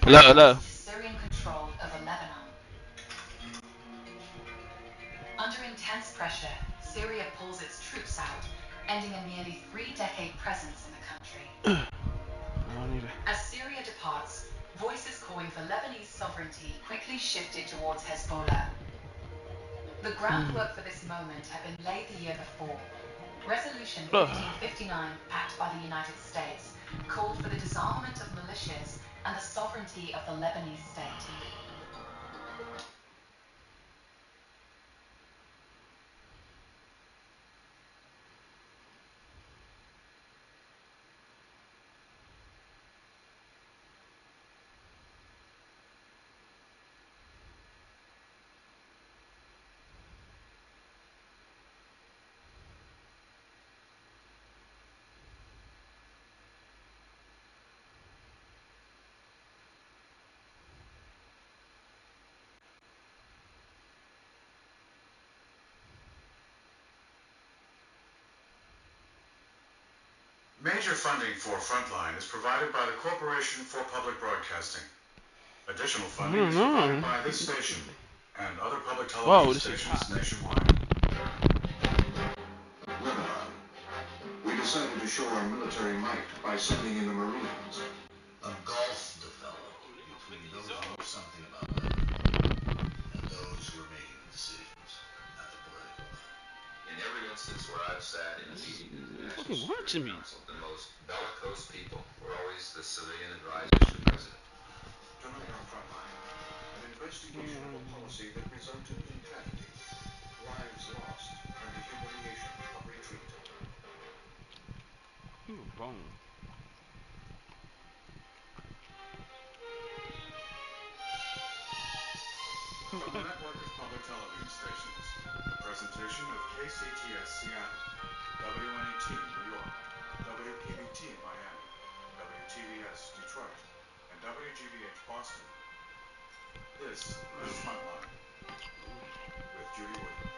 Hello, hello. Syrian control over Lebanon. Under intense pressure, Syria pulls its troops out, ending a nearly three-decade presence in the country. I don't need it. As Syria departs, voices calling for Lebanese sovereignty quickly shifted towards Hezbollah. The groundwork for this moment had been laid the year before. Resolution 1559, packed by the United States, called for the disarmament of militias and the sovereignty of the Lebanese state. Major funding for Frontline is provided by the Corporation for Public Broadcasting. Additional funding is provided by this station and other public television stations nationwide. Lebanon. We decided to show our military might by sending in the Marines. A gulf developed between those who know something about Lebanon and those who are making the decisions at the political level. In every instance where I've sat in a meeting of the National Security Council, the most bellicose people were always the civilian advisors to the president. Tonight on Frontline, an investigation of a policy that resulted in tragedy, lives lost, and the humiliation of retreat. From the network of public television stations, a presentation of KCTS Seattle, WNET New York, WPBT Miami, WTVS Detroit, and WGBH Boston. This is Frontline with Judy Woodruff.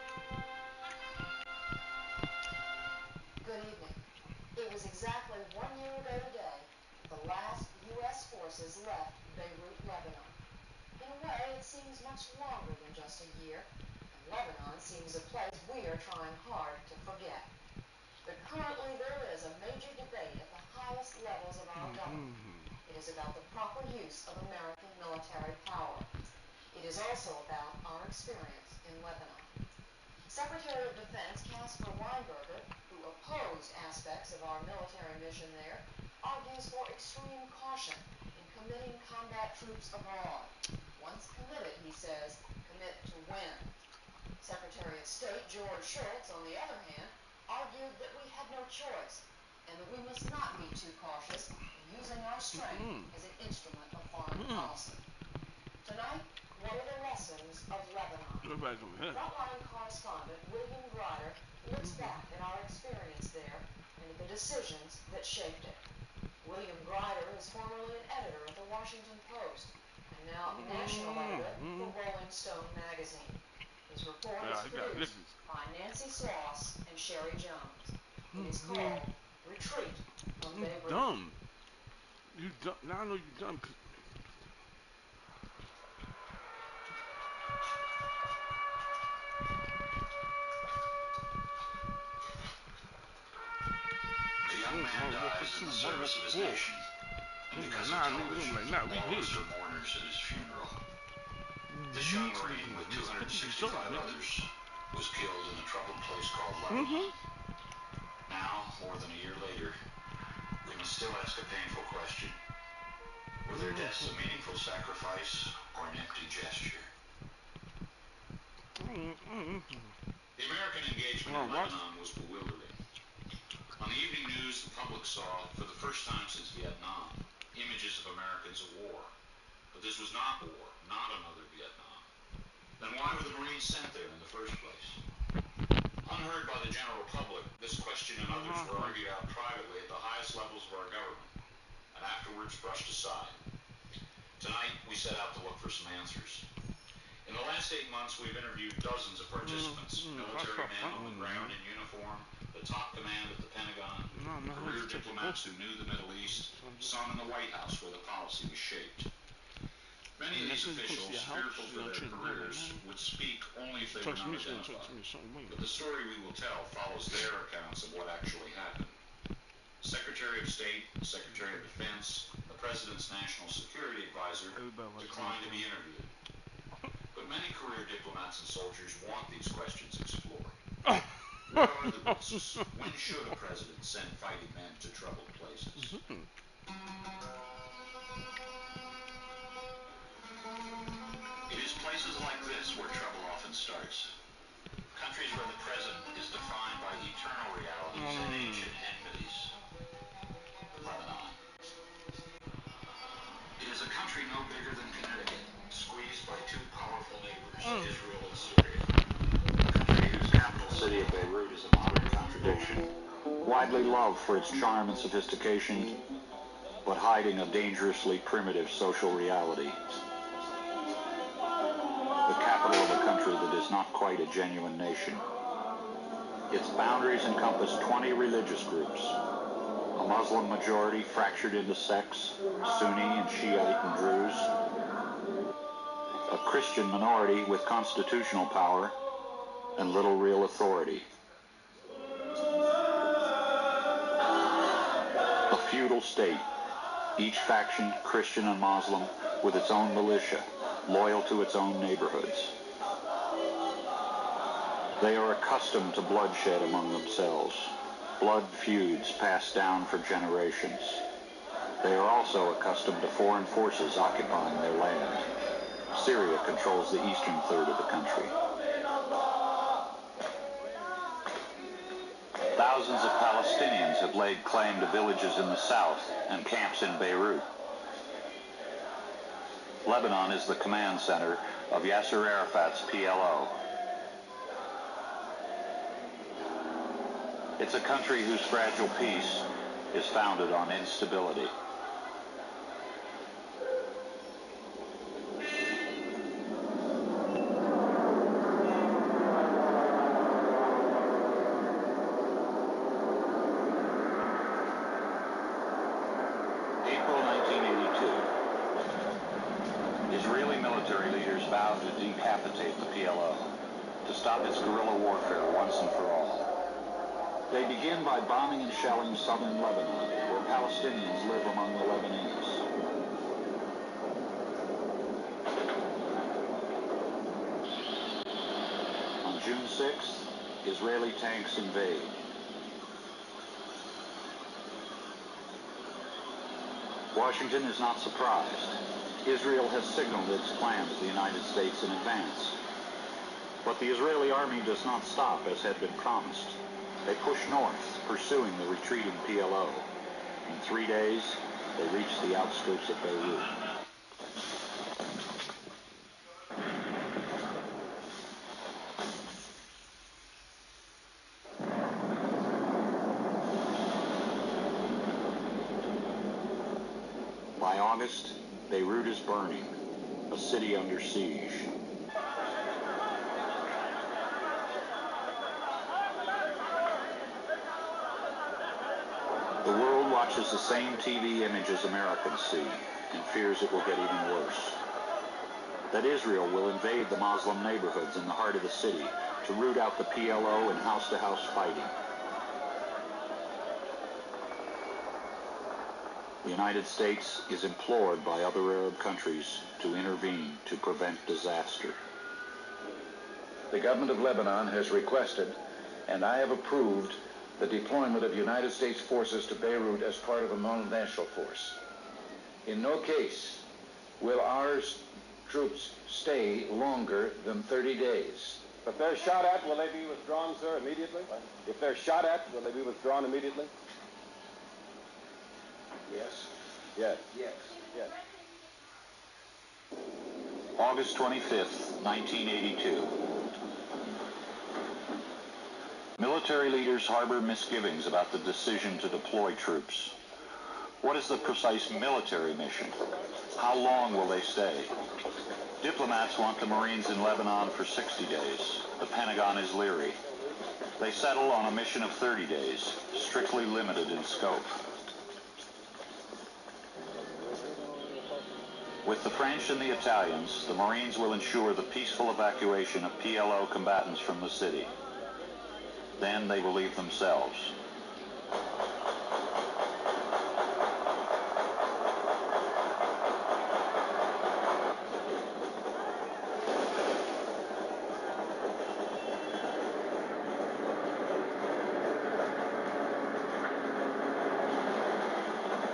Good evening. It was exactly 1 year ago today that the last U.S. forces left Beirut, Lebanon. In a way, it seems much longer than just a year, and Lebanon seems a place we are trying hard to forget. But currently there is a major debate at the highest levels of our government. It is about the proper use of American military power. It is also about our experience in Lebanon. Secretary of Defense Caspar Weinberger, who opposed aspects of our military mission there, argues for extreme caution in committing combat troops abroad. Once committed, he says, commit to win. Secretary of State George Shultz, on the other hand, argued that we had no choice and that we must not be too cautious in using our strength as an instrument of foreign policy. Tonight, what are the lessons of Lebanon? Frontline correspondent William Grider looks back at our experience there and at the decisions that shaped it. William Grider is formerly an editor at the Washington Post and now national editor for Rolling Stone magazine. His report is produced by Nancy Sloss and Sherry Jones. It is called Retreat from Beirut. Dumb. You dumb. Now I know you dumb. The young man dies in the service of his nation, and because of television, millions are mourners at his funeral. This young Marine with 265 others was killed in a troubled place called Lebanon. Now, more than a year later, we must still ask a painful question. Were their deaths a meaningful sacrifice or an empty gesture? The American engagement in Lebanon was bewildering. On the evening news, the public saw, for the first time since Vietnam, images of Americans at war. But this was not war, not another Vietnam. Then why were the Marines sent there in the first place? Unheard by the general public, this question and others were argued out privately at the highest levels of our government, and afterwards brushed aside. Tonight, we set out to look for some answers. In the last 8 months, we've interviewed dozens of participants, military men on the ground in uniform, the top command at the Pentagon, career diplomats who knew the Middle East, some in the White House where the policy was shaped. Many of these officials, fearful for their careers, would speak only if they were not identified. But the story we will tell follows their accounts of what actually happened. Secretary of State, Secretary of Defense, the President's National Security Advisor declined to be interviewed. But many career diplomats and soldiers want these questions explored. What are the risks? When should a president send fighting men to troubled places? It is places like this where trouble often starts. Countries where the present is defined by eternal realities and ancient enmities. Lebanon. It is a country no bigger than Connecticut, squeezed by two powerful neighbors, Israel and Syria. A country whose capital city of Beirut is a modern contradiction, widely loved for its charm and sophistication, but hiding a dangerously primitive social reality. The capital of a country that is not quite a genuine nation. Its boundaries encompass 20 religious groups, a Muslim majority fractured into sects, Sunni and Shiite and Druze, a Christian minority with constitutional power and little real authority, a feudal state, each faction, Christian and Muslim, with its own militia, loyal to its own neighborhoods. They are accustomed to bloodshed among themselves, blood feuds passed down for generations. They are also accustomed to foreign forces occupying their land. Syria controls the eastern third of the country. Thousands of Palestinians have laid claim to villages in the south and camps in Beirut. Lebanon is the command center of Yasser Arafat's PLO. It's a country whose fragile peace is founded on instability. April 1982. Israeli military leaders vowed to decapitate the PLO, to stop its guerrilla warfare once and for all. They begin by bombing and shelling southern Lebanon, where Palestinians live among the Lebanese. On June 6th, Israeli tanks invade. Washington is not surprised. Israel has signaled its plans to the United States in advance. But the Israeli army does not stop as had been promised. They push north, pursuing the retreating PLO. In 3 days, they reach the outskirts of Beirut. By August, Beirut is burning, a city under siege. The world watches the same TV images Americans see and fears it will get even worse. That Israel will invade the Muslim neighborhoods in the heart of the city to root out the PLO and house-to-house fighting. The United States is implored by other Arab countries to intervene to prevent disaster. The government of Lebanon has requested, and I have approved, the deployment of United States forces to Beirut as part of a multinational force. In no case will our troops stay longer than 30 days. If they're shot at, will they be withdrawn, sir, immediately? If they're shot at, will they be withdrawn immediately? Yes. Yes. Yes. Yes. August 25th, 1982. Military leaders harbor misgivings about the decision to deploy troops. What is the precise military mission? How long will they stay? Diplomats want the Marines in Lebanon for 60 days. The Pentagon is leery. They settle on a mission of 30 days, strictly limited in scope. With the French and the Italians, the Marines will ensure the peaceful evacuation of PLO combatants from the city. Then they will leave themselves.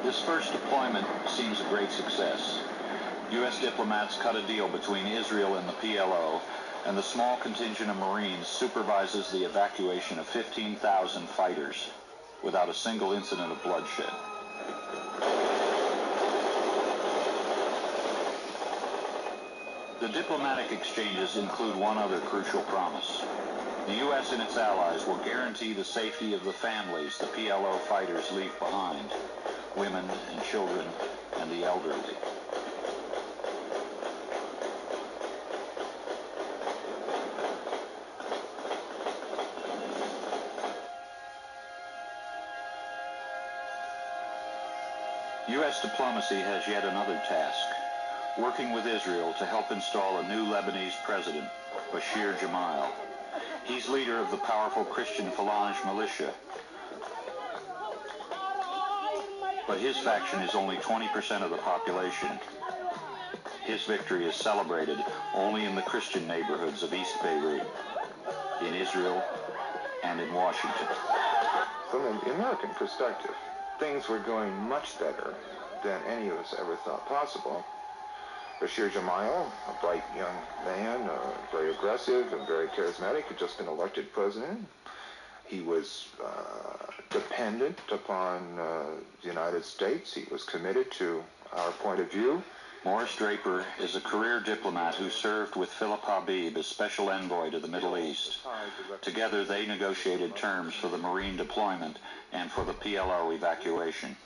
This first deployment seems a great success. U.S. diplomats cut a deal between Israel and the PLO, and the small contingent of Marines supervises the evacuation of 15,000 fighters without a single incident of bloodshed. The diplomatic exchanges include one other crucial promise. The U.S. and its allies will guarantee the safety of the families the PLO fighters leave behind, women and children and the elderly. U.S. diplomacy has yet another task, working with Israel to help install a new Lebanese president, Bashir Gemayel. He's leader of the powerful Christian Falange militia, but his faction is only 20% of the population. His victory is celebrated only in the Christian neighborhoods of East Beirut, in Israel, and in Washington. From the American perspective, things were going much better than any of us ever thought possible. Bashir Gemayel, a bright young man, very aggressive and very charismatic, had just been elected president. He was dependent upon the United States. He was committed to our point of view. Morris Draper is a career diplomat who served with Philip Habib as special envoy to the Middle East. Together they negotiated terms for the Marine deployment and for the PLO evacuation.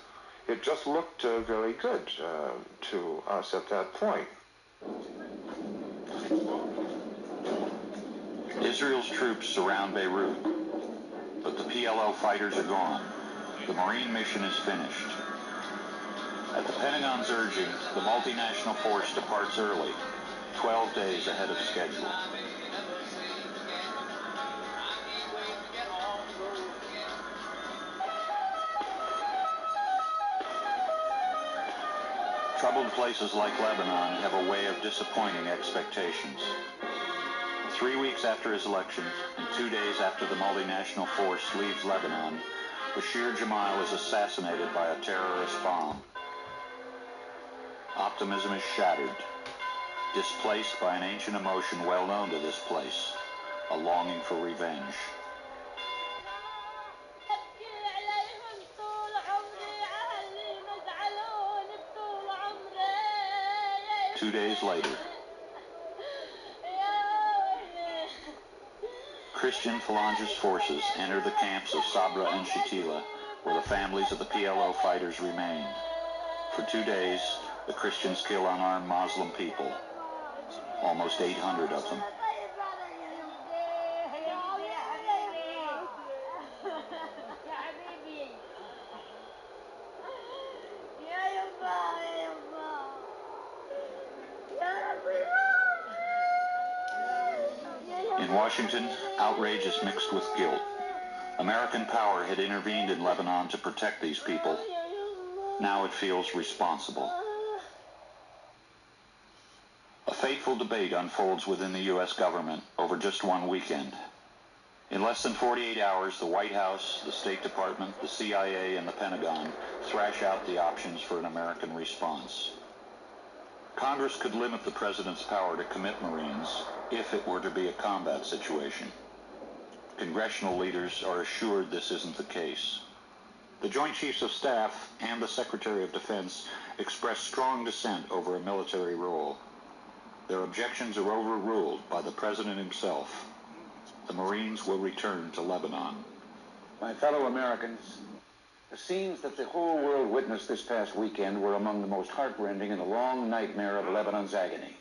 It just looked very good to us at that point. Israel's troops surround Beirut, but the PLO fighters are gone. The Marine mission is finished. At the Pentagon's urging, the multinational force departs early, 12 days ahead of schedule. Troubled places like Lebanon have a way of disappointing expectations. 3 weeks after his election, and 2 days after the multinational force leaves Lebanon, Bashir Gemayel is assassinated by a terrorist bomb. Optimism is shattered, displaced by an ancient emotion well known to this place, a longing for revenge. 2 days later, Christian Falange's forces enter the camps of Sabra and Shatila, where the families of the PLO fighters remain. For 2 days, the Christians kill unarmed Muslim people, almost 800 of them. In Washington, outrage is mixed with guilt. American power had intervened in Lebanon to protect these people. Now it feels responsible. A fateful debate unfolds within the U.S. government over just one weekend. In less than 48 hours, the White House, the State Department, the CIA, and the Pentagon thrash out the options for an American response. Congress could limit the president's power to commit Marines if it were to be a combat situation. Congressional leaders are assured this isn't the case. The Joint Chiefs of Staff and the Secretary of Defense express strong dissent over a military role. Their objections are overruled by the President himself. The Marines will return to Lebanon. My fellow Americans, the scenes that the whole world witnessed this past weekend were among the most heartrending in the long nightmare of Lebanon's agony.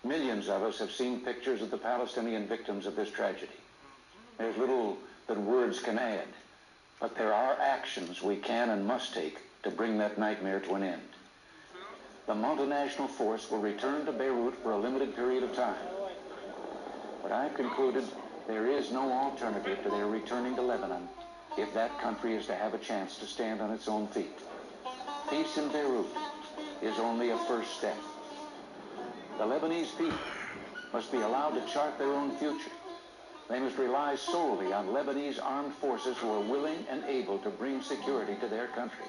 Millions of us have seen pictures of the Palestinian victims of this tragedy. There's little that words can add, but there are actions we can and must take to bring that nightmare to an end. the multinational force will return to Beirut for a limited period of time. But I've concluded there is no alternative to their returning to Lebanon if that country is to have a chance to stand on its own feet. Peace in Beirut is only a first step. The Lebanese people must be allowed to chart their own future. They must rely solely on Lebanese armed forces who are willing and able to bring security to their country.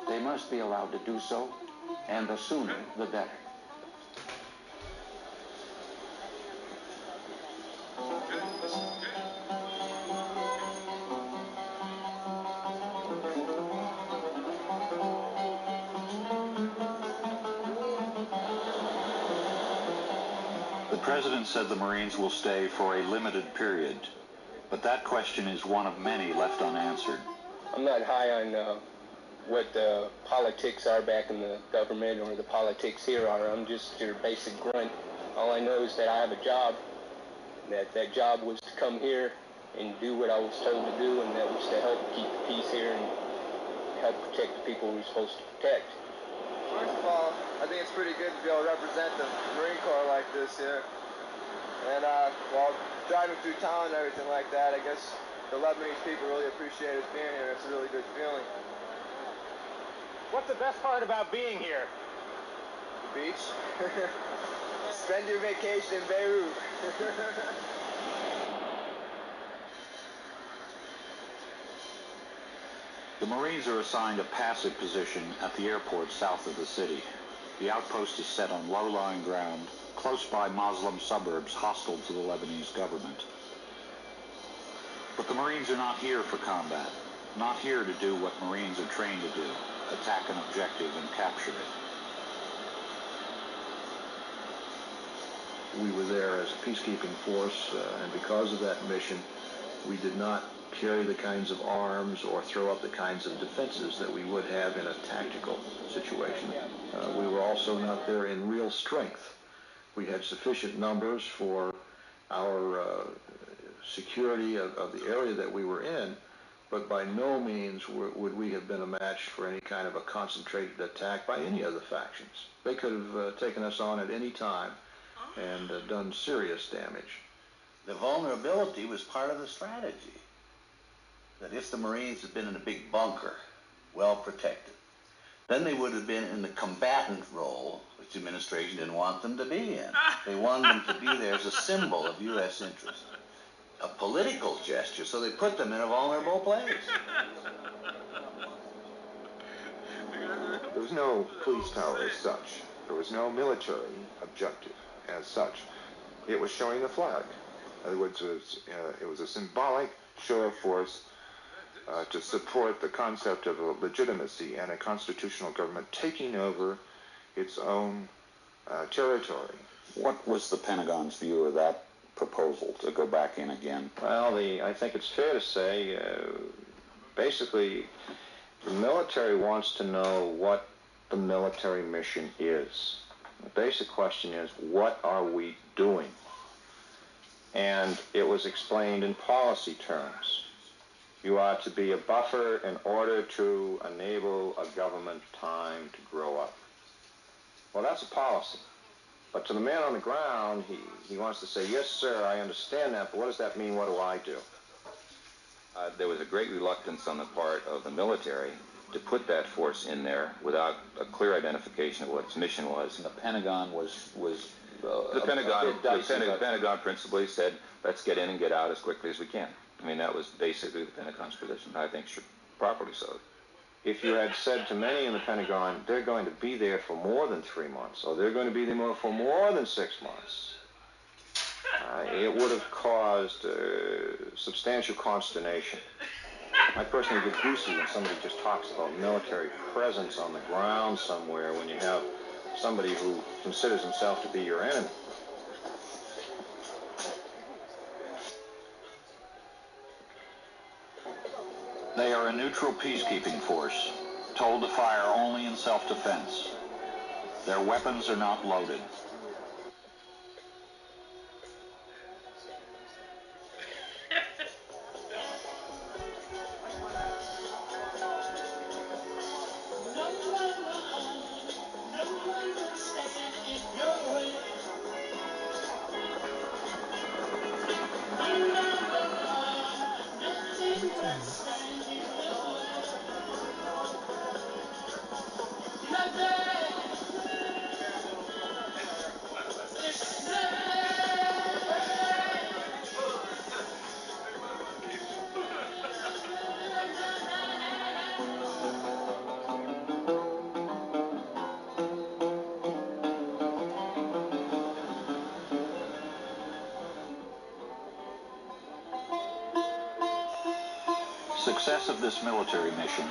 They must be allowed to do so, and the sooner the better. The President said the Marines will stay for a limited period, but that question is one of many left unanswered. I'm not high on what the politics are back in the government or the politics here are. I'm just your basic grunt. All I know is that I have a job, that job was to come here and do what I was told to do, and that was to help keep the peace here and help protect the people we're supposed to protect. First of all, I think it's pretty good to be able to represent the Marine Corps like this here. And while driving through town and everything like that, I guess the Lebanese people really appreciate us being here. It's a really good feeling. What's the best part about being here? The beach. Spend your vacation in Beirut. The Marines are assigned a passive position at the airport south of the city. The outpost is set on low-lying ground, close by Muslim suburbs hostile to the Lebanese government. But the Marines are not here for combat, not here to do what Marines are trained to do, attack an objective and capture it. We were there as a peacekeeping force, and because of that mission, we did not carry the kinds of arms or throw up the kinds of defenses that we would have in a tactical situation. We were also not there in real strength. We had sufficient numbers for our security of the area that we were in, but by no means would we have been a match for any kind of a concentrated attack by any of the factions. They could have taken us on at any time and done serious damage. The vulnerability was part of the strategy. That if the Marines had been in a big bunker, well protected, then they would have been in the combatant role, which the administration didn't want them to be in. They wanted them to be there as a symbol of U.S. interest, a political gesture, so they put them in a vulnerable place. There was no police power as such. There was no military objective as such. It was showing the flag. In other words, it was a symbolic show of force to support the concept of a legitimacy and a constitutional government taking over its own territory. What was the Pentagon's view of that proposal to go back in again? Well, I think it's fair to say, basically, the military wants to know what the military mission is. The basic question is, what are we doing? And it was explained in policy terms. You are to be a buffer in order to enable a government time to grow up. Well, that's a policy. But to the man on the ground, he wants to say, yes, sir, I understand that, but what does that mean? What do I do? There was a great reluctance on the part of the military to put that force in there without a clear identification of what its mission was. The Pentagon the Pentagon principally said, let's get in and get out as quickly as we can. I mean, that was basically the Pentagon's position. I think properly so. If you had said to many in the Pentagon, they're going to be there for more than 3 months, or they're going to be there for more than 6 months, it would have caused substantial consternation. I personally get goosey when somebody just talks about military presence on the ground somewhere when you have somebody who considers himself to be your enemy. They are a neutral peacekeeping force, told to fire only in self-defense. Their weapons are not loaded. Success of this military mission,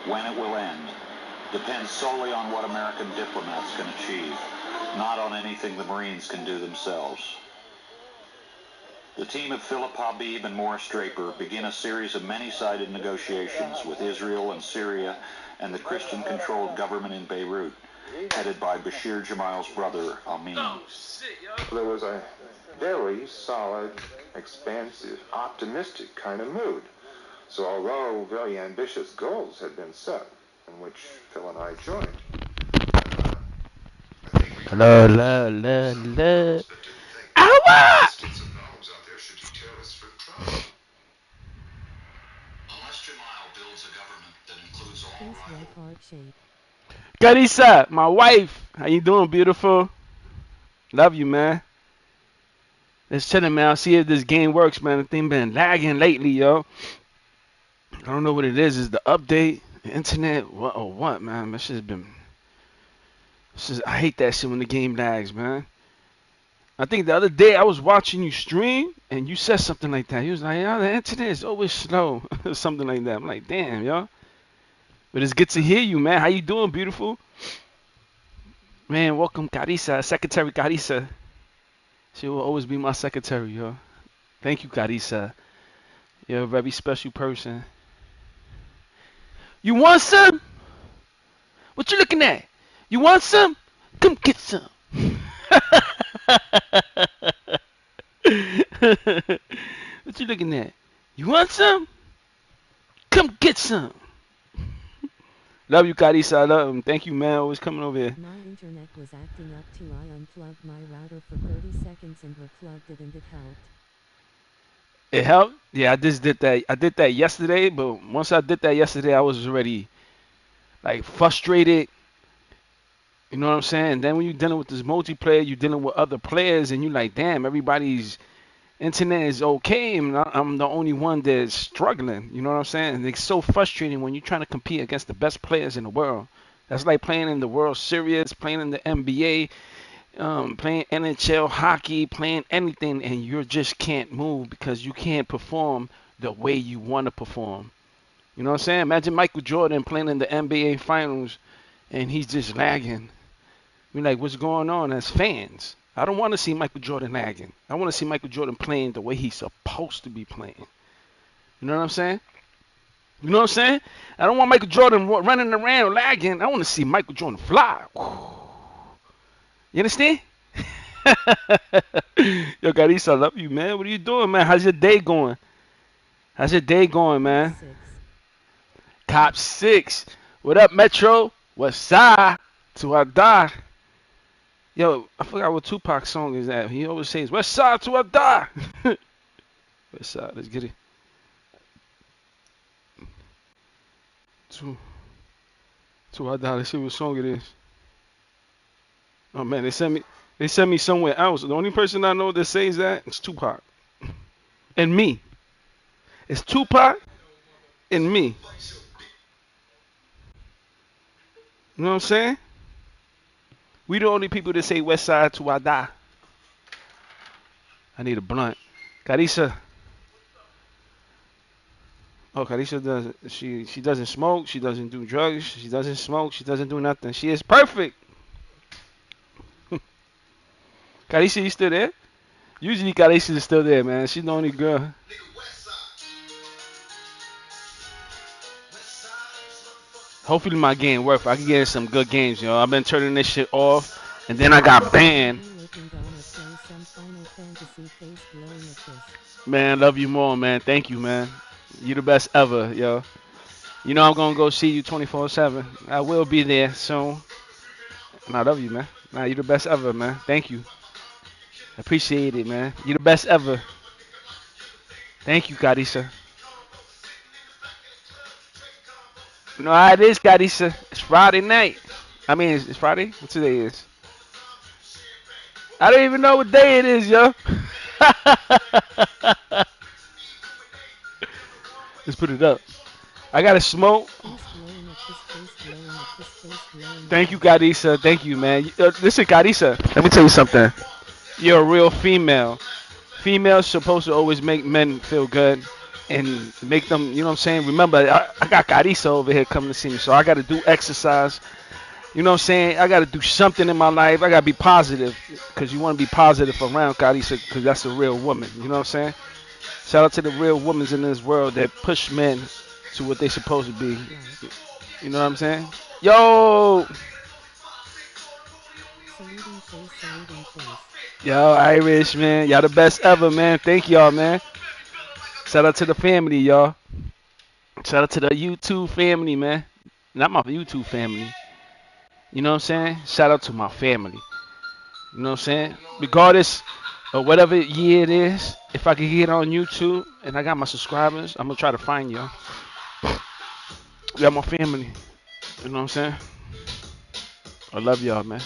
when it will end, depends solely on what American diplomats can achieve, not on anything the Marines can do themselves. The team of Philip Habib and Morris Draper begin a series of many-sided negotiations with Israel and Syria and the Christian-controlled government in Beirut, headed by Bashir Jamal's brother, Amin. There was a very solid, expansive, optimistic kind of mood. So although very ambitious goals had been set, in which Phil and I joined, Carissa, my wife. How you doing, beautiful? Love you, man. Let's chill, man. I'll see if this game works, man. The thing been lagging lately, yo. I don't know what it is. Is the update, the internet, what or what, man? That shit's been. I hate that shit when the game lags, man. I think the other day I was watching you stream and you said something like that. You was like, "Oh, the internet is always slow," or something like that. I'm like, "Damn, yo." But it's good to hear you, man. How you doing, beautiful? Man, welcome, Carissa, Secretary Carissa. She will always be my secretary, yo. Thank you, Carissa. You're a very special person. You want some? What you looking at? You want some? Come get some. What you looking at? You want some? Come get some. Love you, Carissa. I love him. Thank you, man. Always coming over here. My internet was acting up too. I unplugged my router for 30 seconds and replugged it, and it helped. It helped? Yeah, I just did that. I did that yesterday, but once I did that yesterday, I was already like frustrated. You know what I'm saying? Then when you're dealing with this multiplayer, you're dealing with other players, and you're like, damn, everybody's internet is okay, and I'm the only one that's struggling. You know what I'm saying? And it's so frustrating when you're trying to compete against the best players in the world. That's like playing in the World Series, playing in the NBA, playing NHL hockey, playing anything, and you just can't move because you can't perform the way you want to perform. You know what I'm saying? Imagine Michael Jordan playing in the NBA Finals, and he's just lagging. We're like, what's going on as fans? I don't want to see Michael Jordan lagging. I want to see Michael Jordan playing the way he's supposed to be playing. You know what I'm saying? You know what I'm saying? I don't want Michael Jordan running around lagging. I want to see Michael Jordan fly. You understand? Yo, Carissa, I love you, man. What are you doing, man? How's your day going? How's your day going, man? Top 6. What up, Metro? What's up? Till I die. Yo, I forgot what Tupac's song is that. He always says, West Side till I die. West Side, let's get it. Till I die, let's see what song it is. Oh man, they sent me somewhere else. The only person I know that says that is Tupac. And me. It's Tupac and me. You know what I'm saying? We the only people that say West Side till I die. I need a blunt. Carissa. Oh, Carissa doesn't. She doesn't smoke. She doesn't do drugs. She doesn't smoke. She doesn't do nothing. She is perfect. Carissa, you still there? Usually Carissa is still there, man. She's the only girl. Hopefully my game works. I can get some good games, yo. I've been turning this shit off, and then I got banned. Man, love you more, man. Thank you, man. You the best ever, yo. You know I'm gonna go see you 24/7. I will be there soon. And I love you, man. Nah, you the best ever, man. Thank you. Appreciate it, man. You the best ever. Thank you, Carissa. You know how it is, Carissa. It's Friday night. I mean, it's Friday? What today is? I don't even know what day it is, yo. Let's put it up. I gotta smoke. Thank you, Carissa. Thank you, man. Listen, Carissa, let me tell you something. You're a real female. Females supposed to always make men feel good. and make them, you know what I'm saying? Remember, I got Carissa over here coming to see me, so I got to do exercise. You know what I'm saying? I got to do something in my life. I got to be positive because you want to be positive around Carissa because that's a real woman. You know what I'm saying? Shout out to the real women in this world that push men to what they supposed to be. You know what I'm saying? Yo, Saluting face. yo, Irish man, y'all the best ever, man. Thank y'all, man. Shout out to the family, y'all. Shout out to the YouTube family, man. Not my YouTube family. You know what I'm saying? Shout out to my family. You know what I'm saying? Regardless of whatever year it is, if I can get on YouTube and I got my subscribers, I'm gonna try to find y'all. Y'all my family. You know what I'm saying? I love y'all, man.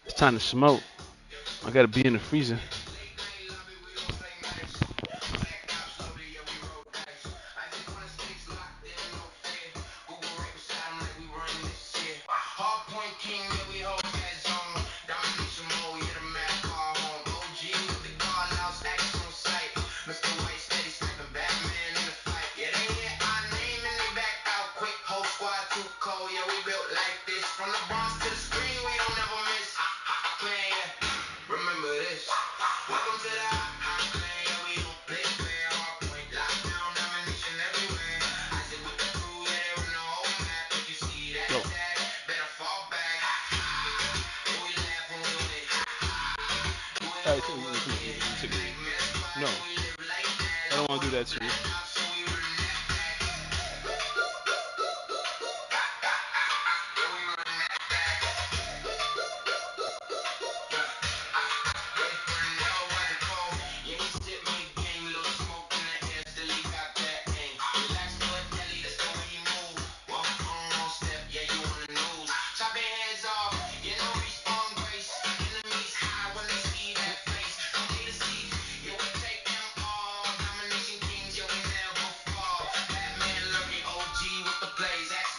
It's time to smoke. I gotta be in the freezer. Remember this. Welcome to the haHA clan. Yeah, we don't play fair. Hard point, lockdown, domination everywhere. I sit with the crew, yeah, they run the whole map. If you see that Yo. tag, better fall back. Yeah, we laugh when we win. Do it All right, over again. take it easy. Nightmare squad, No, yeah, we live like that. I don't want Load to do up, that to you. black ops, so we run that back. Yeah, we run that back.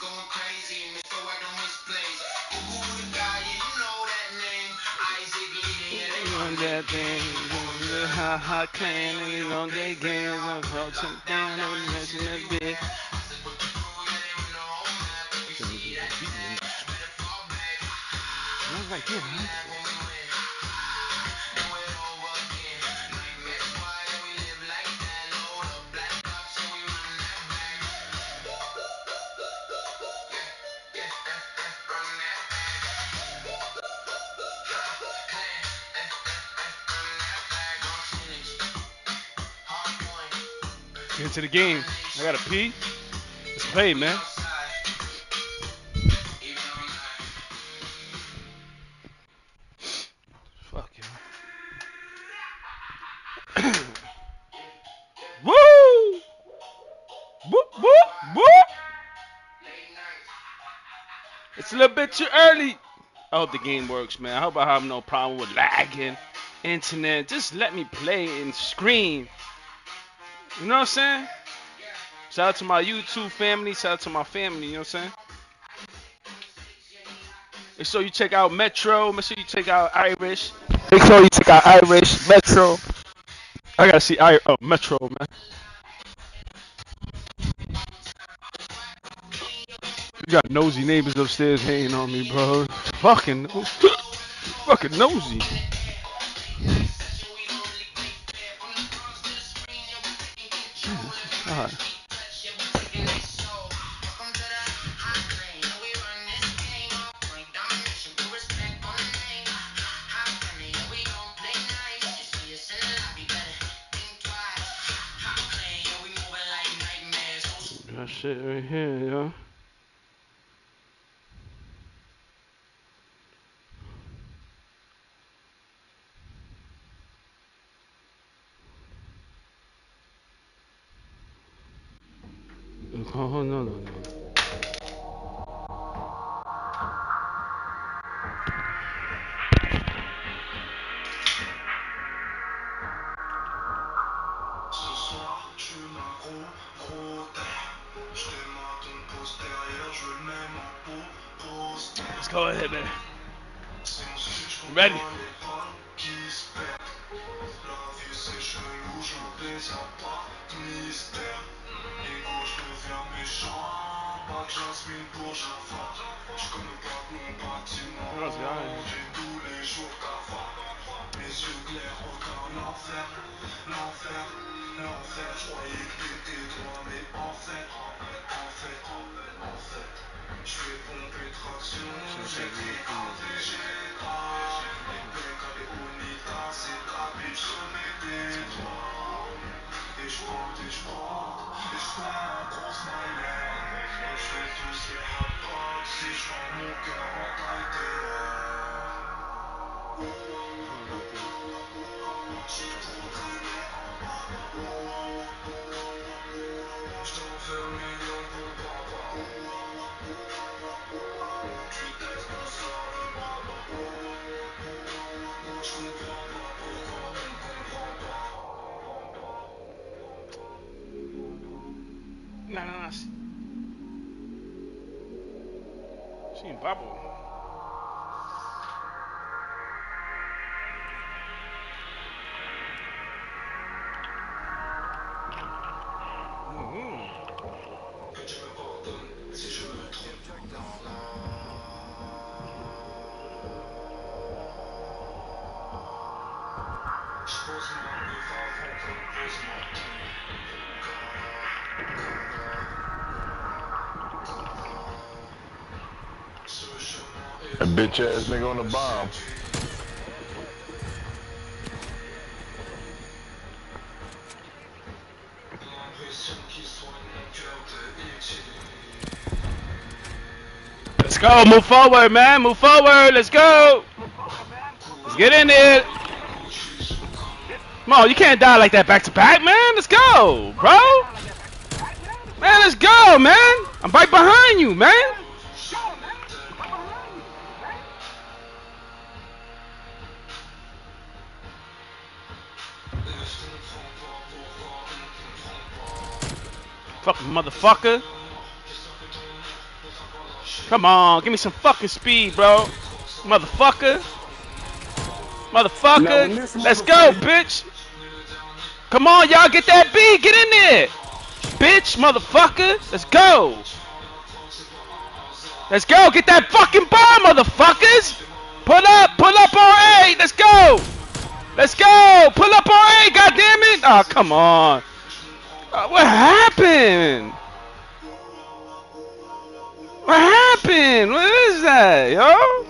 Going crazy, Mr. Wagner misplays. Who the guy, yeah, you know that name. Isaac Lee, yeah, they You run on that that game. thing, the haHA clan, and you know they games. I'm touching down, I'm messing that bit. Right there, man. Get into the game. I gotta pee. Let's play, man. Fuck you. Woo! Whoop, whoop, whoop! It's a little bit too early. I hope the game works, man. I hope I have no problem with lagging, internet. Just let me play and scream. You know what I'm saying? Shout out to my YouTube family. Shout out to my family. You know what I'm saying? Make sure you check out Metro. Make sure you check out Irish. Make sure you check out Irish, Metro. I gotta see Metro, man. You got nosy neighbors upstairs hating on me, bro. Fucking, fucking nosy. Jesus, God. That shit right here, yo. Oh, no, no, no. Let's go ahead, man. Ready? What's going on? Nah. She in bubble. A bitch ass nigga on the bomb. Let's go. Move forward, man. Move forward. Let's go. Let's get in there. Come on, you can't die like that back to back, man. Let's go, bro. Man, let's go, man. I'm right behind you, man. Fucking motherfucker. Come on, give me some fucking speed, bro. Motherfucker. Motherfucker. Let's go, bitch. Come on, y'all, get that B. Get in there. Bitch, motherfucker. Let's go. Let's go. Get that fucking bomb, motherfuckers. Pull up on A. Let's go. Let's go. Pull up on A, goddammit. Oh, come on. What happened? What happened? What is that, yo?